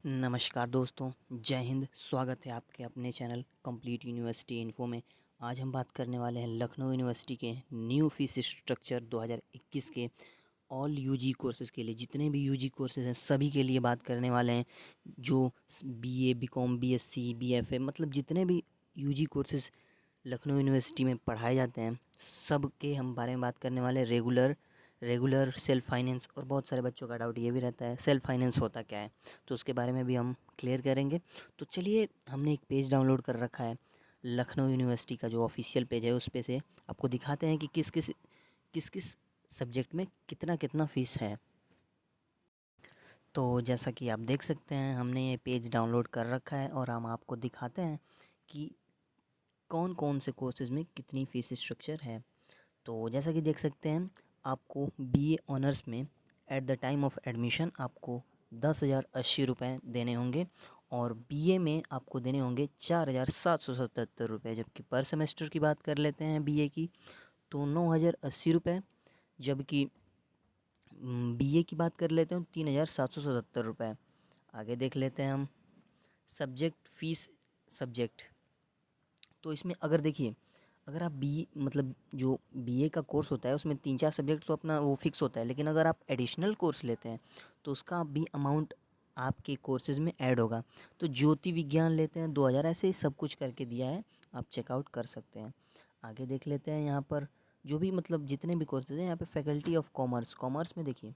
नमस्कार दोस्तों, जय हिंद। स्वागत है आपके अपने चैनल कंप्लीट यूनिवर्सिटी इन्फो में। आज हम बात करने वाले हैं लखनऊ यूनिवर्सिटी के न्यू फीस स्ट्रक्चर 2021 के ऑल यूजी कोर्सेज़ के लिए। जितने भी यूजी कोर्सेज़ हैं सभी के लिए बात करने वाले हैं। जो बीए, बीकॉम, बीएससी, बीएफए मतलब जितने भी यूजी कोर्सेज़ लखनऊ यूनिवर्सिटी में पढ़ाए जाते हैं सब के हम बारे में बात करने वाले हैं। रेगुलर सेल्फ फाइनेंस, और बहुत सारे बच्चों का डाउट ये भी रहता है सेल्फ फाइनेंस होता क्या है, तो उसके बारे में भी हम क्लियर करेंगे। तो चलिए, हमने एक पेज डाउनलोड कर रखा है लखनऊ यूनिवर्सिटी का, जो ऑफिशियल पेज है उस पे से आपको दिखाते हैं कि किस किस सब्जेक्ट में कितना कितना फ़ीस है। तो जैसा कि आप देख सकते हैं, हमने ये पेज डाउनलोड कर रखा है और हम आपको दिखाते हैं कि कौन कौन से कोर्सेज़ में कितनी फ़ीस स्ट्रक्चर है। तो जैसा कि देख सकते हैं, आपको बीए ऑनर्स में at the time of admission आपको 10,080 रुपये देने होंगे, और बीए में आपको देने होंगे 4,777 रुपये। जबकि पर सेमेस्टर की बात कर लेते हैं बीए की, तो 9,080 रुपये। जबकि बीए की बात कर लेते हैं 3,777 रुपये। आगे देख लेते हैं हम सब्जेक्ट फ़ीस। सब्जेक्ट तो इसमें अगर देखिए, अगर आप बी मतलब जो बीए का कोर्स होता है उसमें 3-4 सब्जेक्ट तो अपना वो फिक्स होता है, लेकिन अगर आप एडिशनल कोर्स लेते हैं तो उसका भी अमाउंट आपके कोर्सेज़ में ऐड होगा। तो ज्योति विज्ञान लेते हैं 2,000, ऐसे ही सब कुछ करके दिया है, आप चेकआउट कर सकते हैं। आगे देख लेते हैं यहाँ पर जो भी मतलब जितने भी कोर्सेज़ हैं। यहाँ पे फैकल्टी ऑफ कॉमर्स, कॉमर्स में देखिए,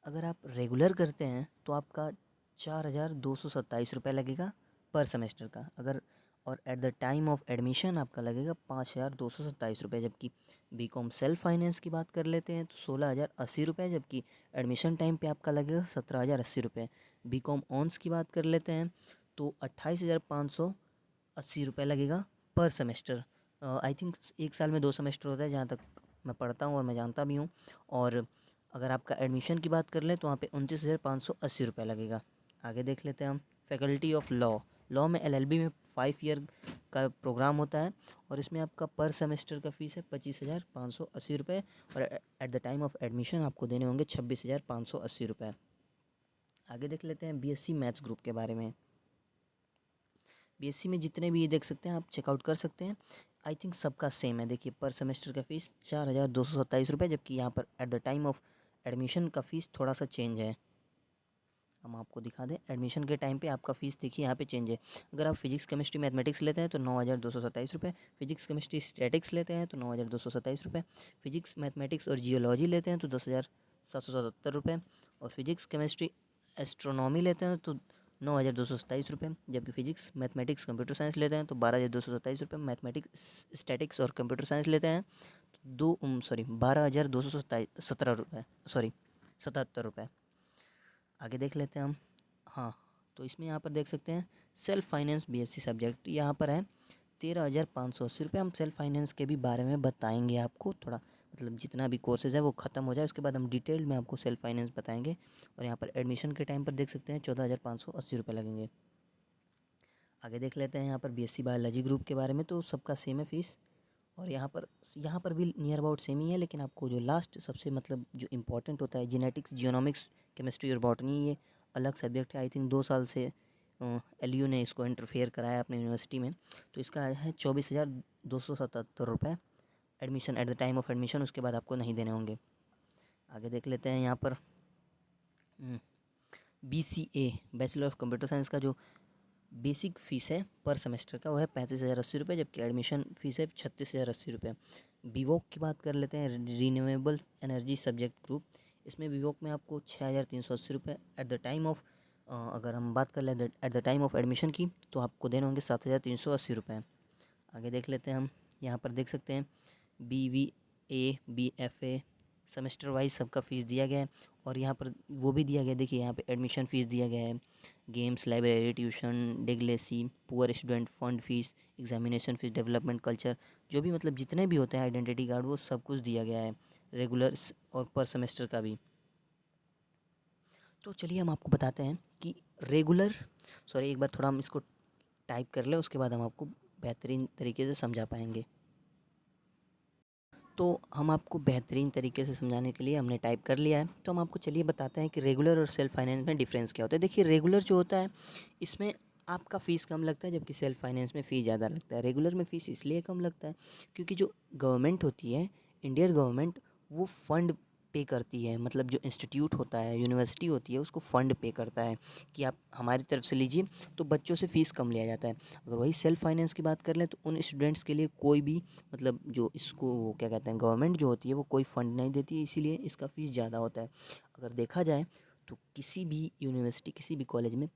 अगर आप रेगुलर करते हैं तो आपका 4,227 रुपये लगेगा पर सेमेस्टर का। अगर और at the time of admission आपका लगेगा 5,227 रुपये। जबकि बीकॉम सेल्फ फाइनेंस की बात कर लेते हैं तो 16,080 रुपये, जबकि एडमिशन टाइम पे आपका लगेगा 17,080 रुपये। बीकॉम ऑन्स की बात कर लेते हैं तो 28,580 रुपये लगेगा पर सेमेस्टर। आई थिंक एक साल में 2 सेमेस्टर होता है, जहाँ तक मैं पढ़ता हूँ और मैं जानता भी हूँ। और अगर आपका एडमिशन की बात कर लें तो वहाँ पे 29,580 रुपये लगेगा। आगे देख लेते हैं हम फैकल्टी ऑफ लॉ। लॉ में एलएलबी में 5 ईयर का प्रोग्राम होता है, और इसमें आपका पर सेमेस्टर का फ़ीस है 25,580 रुपये, और at the time of admission आपको देने होंगे 26,580 रुपये। आगे देख लेते हैं बीएससी मैथ्स ग्रुप के बारे में। बीएससी में जितने भी ये देख सकते हैं, आप चेकआउट कर सकते हैं। आई थिंक सबका सेम है। देखिए, पर सेमेस्टर का फ़ीस 4,227 रुपये, जबकि यहाँ पर at the time of admission का फ़ीस थोड़ा सा चेंज है। हम आपको दिखा दें, एडमिशन के टाइम पे आपका फ़ीस देखिए यहाँ पे चेंज है। अगर आप फिजिक्स केमिस्ट्री मैथमेटिक्स लेते हैं तो 9,227 रुपये। फिजिक्स केमिस्ट्री स्टैटिक्स लेते हैं तो 9,227 रुपये। फिजिक्स मैथमेटिक्स और जियोलॉजी लेते हैं तो 10,777 रुपये। और फिजिक्स केमिस्ट्री एस्ट्रोनॉमी लेते हैं तो 9,227 रुपये। जबकि फिजिक्स मैथमेटिक्स कंप्यूटर साइंस लेते हैं तो 12,227 रुपये। मैथमेटिक्स स्टैटिक्स और कंप्यूटर साइंस लेते हैं तो 12,217 रुपये, सॉरी 77 रुपये। आगे देख लेते हैं हम। हाँ, तो इसमें यहाँ पर देख सकते हैं सेल्फ फाइनेंस बीएससी सब्जेक्ट यहाँ पर है 13,580 रुपये। हम सेल्फ फाइनेंस के भी बारे में बताएंगे आपको, थोड़ा मतलब जितना भी कोर्सेज़ है वो ख़त्म हो जाए उसके बाद हम डिटेल में आपको सेल्फ फाइनेंस बताएंगे। और यहाँ पर एडमिशन के टाइम पर देख सकते हैं 14,580 रुपये लगेंगे। आगे देख लेते हैं यहाँ पर बीएससी बायोलॉजी ग्रुप के बारे में, तो सबका सेम है फ़ीस। और यहाँ पर भी नियर अबाउट सेम ही है, लेकिन आपको जो लास्ट सबसे मतलब जो इम्पोर्टेंट होता है जेनेटिक्स, जियोनॉमिक्स, केमिस्ट्री और बॉटनी, ये अलग सब्जेक्ट है। आई थिंक 2 साल से एलयू ने इसको इंटरफेयर कराया अपने यूनिवर्सिटी में। तो इसका है 24,277 रुपये admission at the time of admission, उसके बाद आपको नहीं देने होंगे। आगे देख लेते हैं यहाँ पर BCA bachelor of computer science का जो बेसिक फ़ीस है पर सेमेस्टर का वो है 35,080 रुपये, जबकि एडमिशन फ़ीस है 36,080 रुपये। बीवोक की बात कर लेते हैं, रिन्यूएबल एनर्जी सब्जेक्ट ग्रुप। इसमें बीवोक में आपको 6,380 रुपये एट द टाइम ऑफ, अगर हम बात कर लें at the time of admission की, तो आपको देने होंगे 7,380 रुपये। आगे देख लेते हैं हम। यहाँ पर देख सकते हैं BVA, BFA सेमेस्टर वाइज सबका फ़ीस दिया गया है। और यहाँ पर वो भी दिया गया है, देखिए यहाँ पे एडमिशन फ़ीस दिया गया है, गेम्स, लाइब्रेरी, ट्यूशन, डिगलेसी, poor student fund fees, examination fees, development culture, जो भी मतलब जितने भी होते हैं आइडेंटिटी कार्ड, वो सब कुछ दिया गया है, रेगुलर और पर सेमेस्टर का भी। तो चलिए हम आपको बताते हैं कि रेगुलर, सॉरी एक बार थोड़ा हम इसको टाइप कर लें, उसके बाद हम आपको बेहतरीन तरीके से समझा पाएंगे। तो हम आपको बेहतरीन तरीके से समझाने के लिए हमने टाइप कर लिया है, तो हम आपको चलिए बताते हैं कि रेगुलर और सेल्फ फाइनेंस में डिफरेंस क्या होता है। देखिए, रेगुलर जो होता है इसमें आपका फ़ीस कम लगता है, जबकि सेल्फ फाइनेंस में फ़ीस ज़्यादा लगता है। रेगुलर में फ़ीस इसलिए कम लगता है क्योंकि जो गवर्नमेंट होती है, इंडियन गवर्नमेंट, वो फ़ंड पे करती है। मतलब जो इंस्टीट्यूट होता है, यूनिवर्सिटी होती है, उसको फ़ंड पे करता है कि आप हमारी तरफ से लीजिए, तो बच्चों से फ़ीस कम लिया जाता है। अगर वही सेल्फ फाइनेंस की बात कर लें तो उन स्टूडेंट्स के लिए कोई भी, मतलब जो इसको वो क्या कहते हैं, गवर्नमेंट जो होती है वो कोई फ़ंड नहीं देती है, इसीलिए इसका फ़ीस ज़्यादा होता है। अगर देखा जाए तो किसी भी यूनिवर्सिटी, किसी भी कॉलेज में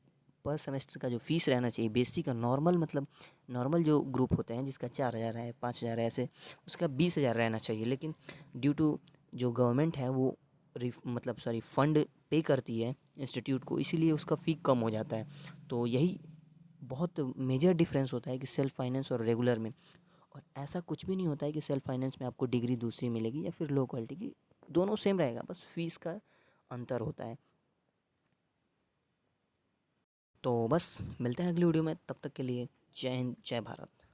पर सेमेस्टर का जो फ़ीस रहना चाहिए बेसिक का, नॉर्मल, मतलब नॉर्मल जो ग्रुप होते हैं जिसका 4,000 है, 5,000 है, ऐसे उसका 20,000 रहना चाहिए। लेकिन ड्यू टू जो गवर्नमेंट है वो मतलब सॉरी फ़ंड पे करती है इंस्टीट्यूट को, इसीलिए उसका फ़ी कम हो जाता है। तो यही बहुत मेजर डिफरेंस होता है कि सेल्फ फाइनेंस और रेगुलर में। और ऐसा कुछ भी नहीं होता है कि सेल्फ फाइनेंस में आपको डिग्री दूसरी मिलेगी या फिर लो क्वालिटी की, दोनों सेम रहेगा, बस फीस का अंतर होता है। तो बस मिलते हैं अगली वीडियो में, तब तक के लिए जय हिंद, जय भारत।